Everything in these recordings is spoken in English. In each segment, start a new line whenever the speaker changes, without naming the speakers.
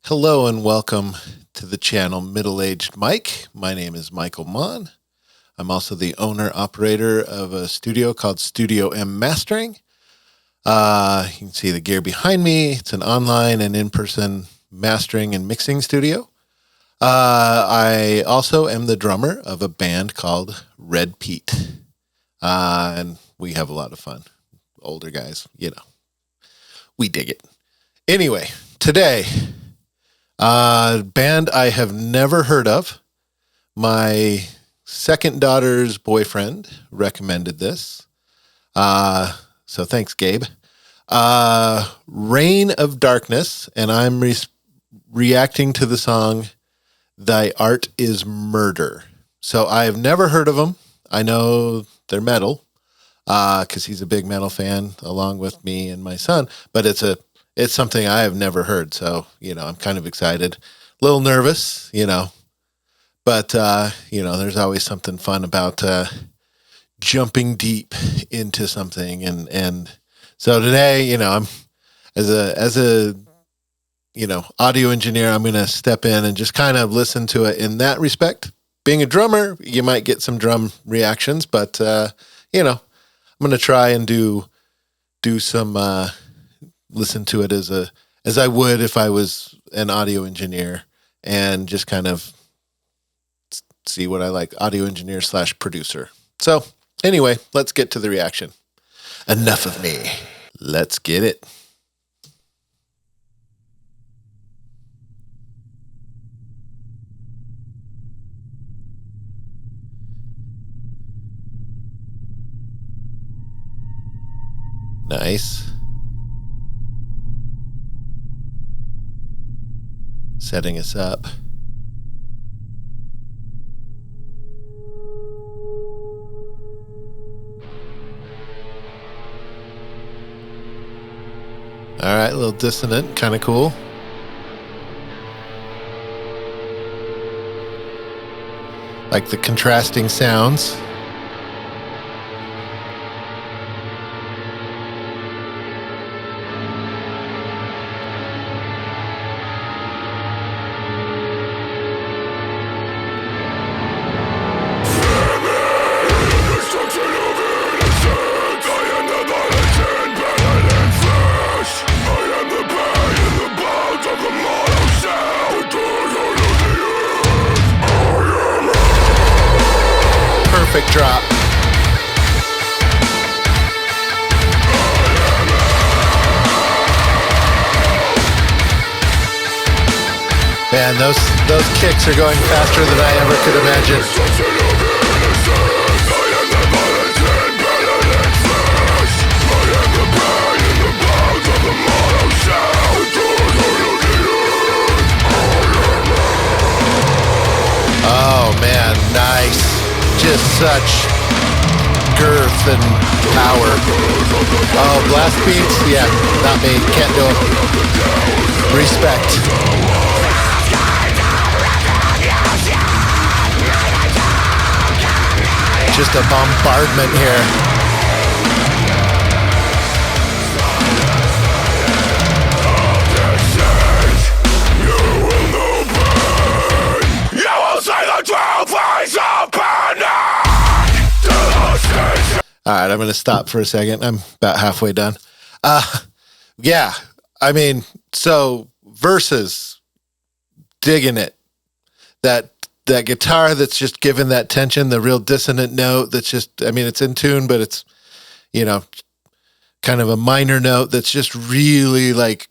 Hello and welcome to the channel Middle Aged Mike. My name is Michael Mon. I'm also the owner-operator of a studio called Studio M Mastering. You can see the gear behind me. It's an online and in-person mastering and mixing studio. I also am the drummer of a band called Red Pete. And we have a lot of fun. Older guys, we dig it. Anyway, today, band I have never heard of. My second daughter's boyfriend recommended this. So thanks, Gabe. Reign of Darkness, and I'm reacting to the song Thy Art is Murder. So I have never heard of them. I know they're metal, because he's a big metal fan along with me and my son, but it's something I have never heard. So, I'm kind of excited, a little nervous, but, there's always something fun about, jumping deep into something. And so today, I'm as a audio engineer, I'm going to step in and just kind of listen to it in that respect. Being a drummer, you might get some drum reactions, but, I'm going to try and do some, listen to it as I would if I was an audio engineer, and just kind of see what I like, audio engineer / producer. So anyway, let's get to the reaction. Enough of me. Let's get it. Nice. Setting us up. All right, a little dissonant, kind of cool. Like the contrasting sounds. Perfect drop. Man, those kicks are going faster than I ever could imagine. Oh man, nice. Just such girth and power. Oh, blast beats? Yeah, not me. Can't do it. Respect. Just a bombardment here. All right, I'm going to stop for a second. I'm about halfway done. Yeah, I mean, so verses, digging it. That guitar that's just given that tension, the real dissonant note that's just, I mean, it's in tune, but it's, kind of a minor note that's just really like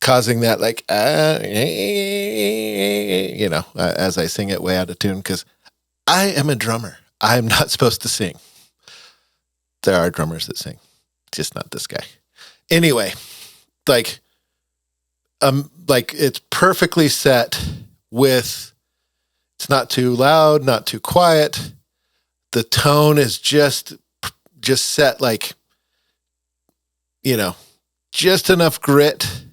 causing that like, as I sing it way out of tune, because I am a drummer. I'm not supposed to sing. There are drummers that sing, just not this guy. Anyway, like it's perfectly set with, it's not too loud, not too quiet. The tone is just set like, just enough grit,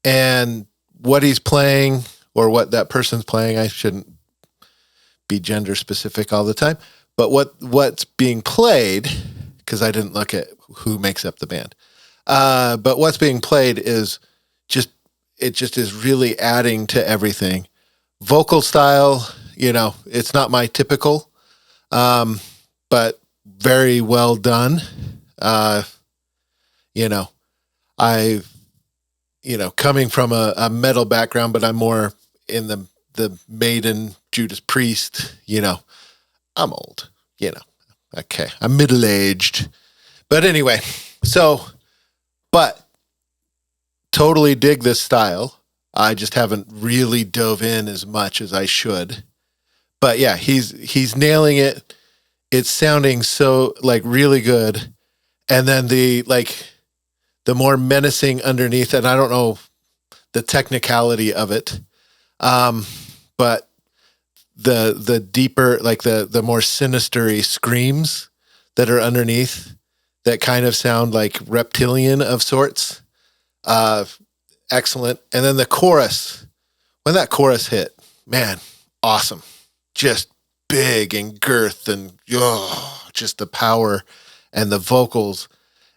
and what he's playing or what that person's playing, I shouldn't be gender specific all the time, but what's being played, because I didn't look at who makes up the band, but what's being played is just it just is really adding to everything. Vocal style, it's not my typical, but very well done. I, coming from a metal background, but I'm more in the Maiden, Judas Priest, I'm old, okay. I'm middle-aged, but anyway, but totally dig this style. I just haven't really dove in as much as I should, but yeah, he's nailing it. It's sounding so really good. And then the more menacing underneath, and I don't know the technicality of it. But the deeper, the more sinister screams that are underneath that kind of sound like reptilian of sorts. Excellent. And then the chorus, when that chorus hit, man, awesome. Just big and girth and just the power and the vocals.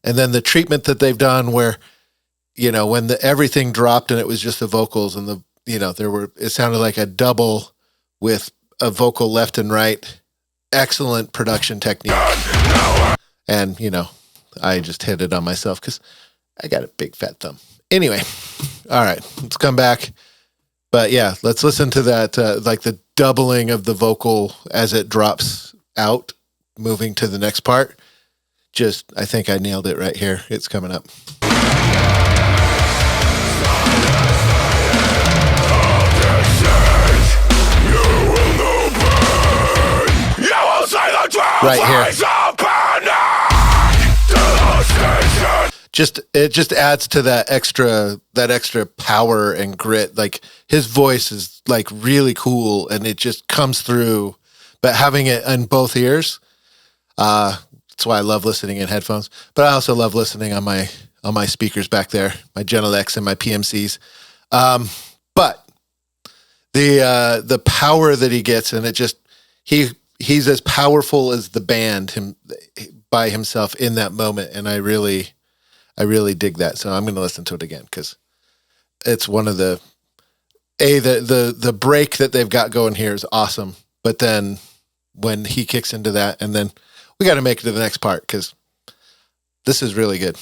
And then the treatment that they've done where, when everything dropped and it was just the vocals and it sounded like a double with a vocal left and right. Excellent production technique. And, I just hit it on myself because I got a big fat thumb. Anyway, all right, let's come back. But yeah, let's listen to that, the doubling of the vocal as it drops out, moving to the next part. I think I nailed it right here. It's coming up. Right here. It just adds to that extra power and grit. Like his voice is really cool and it just comes through, but having it in both ears, that's why I love listening in headphones, but I also love listening on my speakers back there, my Genelecs and my PMCs. But the power that he gets, and he's as powerful as the band by himself in that moment. And I really dig that. So I'm going to listen to it again because it's one of the break that they've got going here is awesome. But then when he kicks into that, and then we got to make it to the next part because this is really good.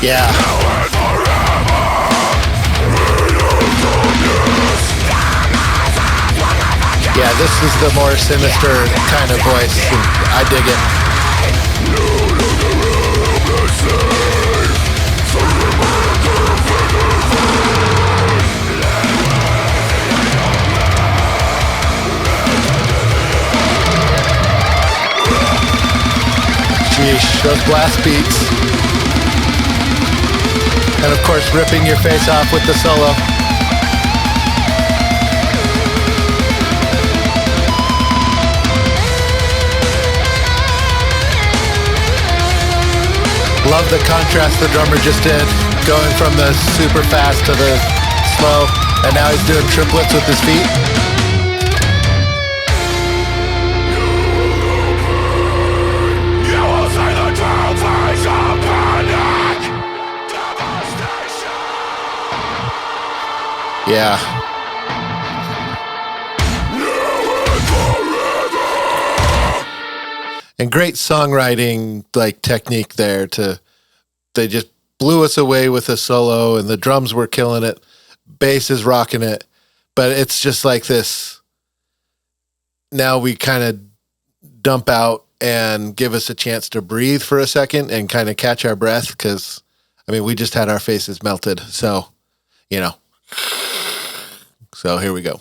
Yeah. Yeah, this is the more sinister kind of voice. I dig it. Sheesh, those blast beats. And of course, ripping your face off with the solo. Love the contrast the drummer just did, going from the super fast to the slow, and now he's doing triplets with his feet. Yeah. And great songwriting technique there they just blew us away with a solo and the drums were killing it. Bass is rocking it. But it's just like this. Now we kind of dump out and give us a chance to breathe for a second and kind of catch our breath because, we just had our faces melted. So, So here we go.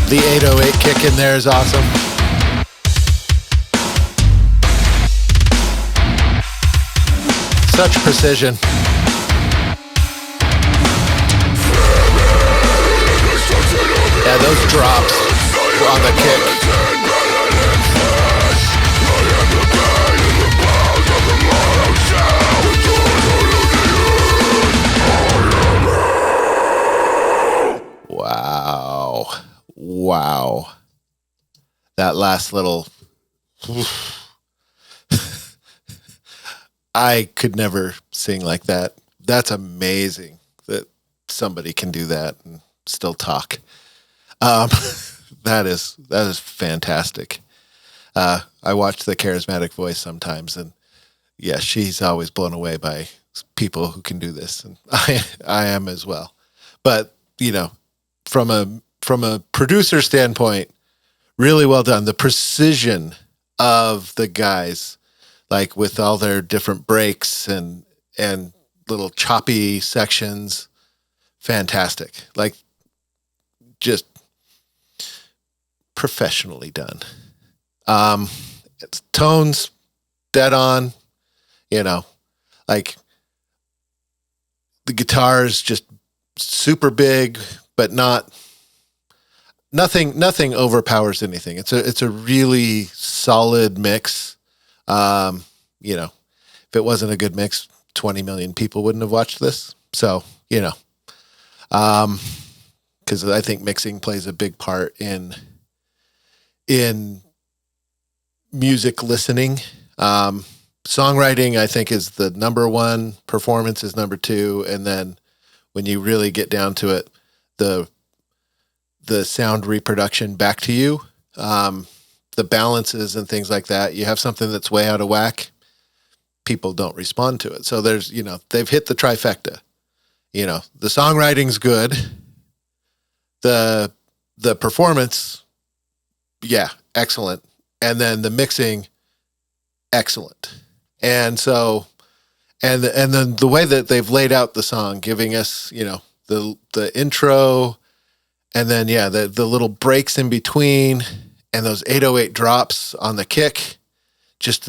The 808 kick in there is awesome. Such precision. Yeah, those drops on the kick. that last little, I could never sing like that. That's amazing that somebody can do that and still talk. That is fantastic. I watch The Charismatic Voice sometimes, and yeah, she's always blown away by people who can do this, and I am as well. But from a producer standpoint, really well done. The precision of the guys, like with all their different breaks and little choppy sections, fantastic. Like just professionally done. It's tones dead on, like the guitar is just super big, but nothing overpowers anything. It's a really solid mix. If it wasn't a good mix, 20 million people wouldn't have watched this. So, because I think mixing plays a big part in music listening. Songwriting, I think, is the number one. Performance is number two. And then when you really get down to it, the sound reproduction back to you, the balances and things like that. You have something that's way out of whack, people don't respond to it. So there's, they've hit the trifecta. The songwriting's good. The performance, yeah, excellent. And then the mixing, excellent. And so, and then the way that they've laid out the song, giving us, the intro, and then, yeah, the little breaks in between, and those 808 drops on the kick, just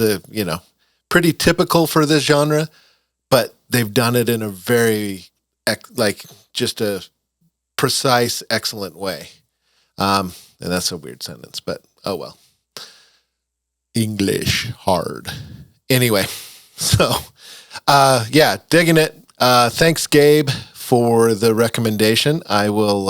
pretty typical for this genre, but they've done it in a very, just a precise, excellent way. And that's a weird sentence, but oh well. English hard. Anyway, so, yeah, digging it. Thanks, Gabe, for the recommendation. I will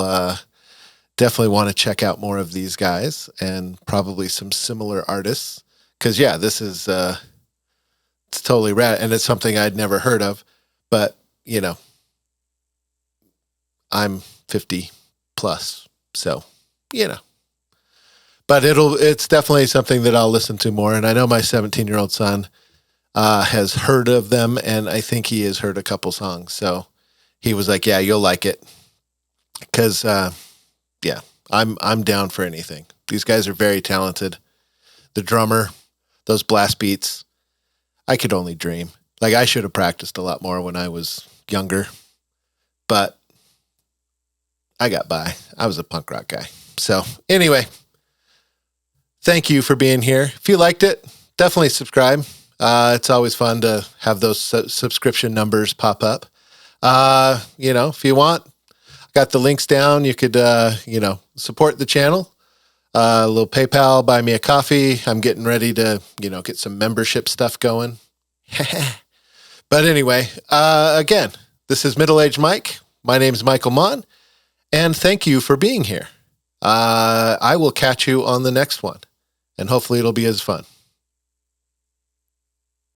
definitely want to check out more of these guys and probably some similar artists. Because, yeah, this is it's totally rad, and it's something I'd never heard of. But, I'm 50 plus, so, But it's definitely something that I'll listen to more. And I know my 17-year-old son has heard of them, and I think he has heard a couple songs. So he was like, "Yeah, you'll like it," because yeah, I'm down for anything. These guys are very talented. The drummer, those blast beats, I could only dream. Like, I should have practiced a lot more when I was younger, but I got by. I was a punk rock guy. So anyway. Thank you for being here. If you liked it, definitely subscribe. It's always fun to have those subscription numbers pop up. If you want, I got the links down. You could, support the channel. A little PayPal, buy me a coffee. I'm getting ready to, get some membership stuff going. But anyway, again, this is Middle Aged Mike. My name is Michael Mon, and thank you for being here. I will catch you on the next one. And hopefully it'll be as fun.